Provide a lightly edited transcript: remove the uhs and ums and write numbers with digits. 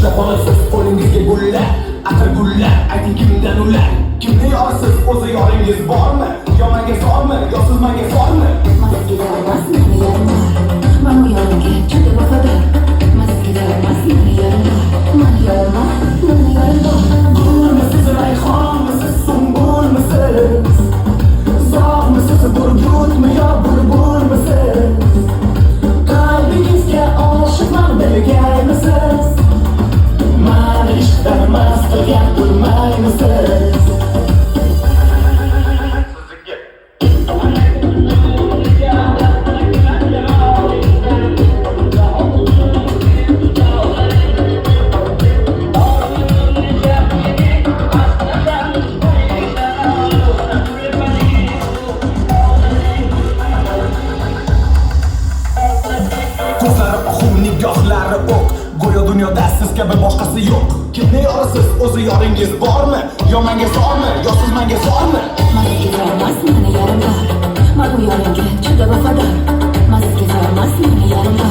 ushlab olasiz qo'lingizga gullar, atir gullar, ayting kimdan ular? Kimni yorsiz, o'zi yoringiz bormi? Yo menga zormi, yo siz menga zormi? Mazgilar emas, meni yarim bor. Men bu yorimga juda vafodor. Mazgilar emas, meni yarim bor. Men yarim bor, meni yarim bor. Gulmisiz, rayhonmisiz, sumbulmisiz? Zog'misiz, burgutmi yo bulbulmisiz? Qalbingizga oshiqman bilgaymisiz? Mani ishqdan mast qilgan bilmaymisiz? Ko'zlari ohu, nigohlari o'q, go'yo dunyoda siz kabi boshqasi yo'q. Kimni yorasiz, o'zi yoringiz bormi? Yo menga zormi, yo siz menga zormi? Mazgilar emas, meni yarim bor. Men bu yorimga juda vafodor. Mazgilar emas, meni yarim bor.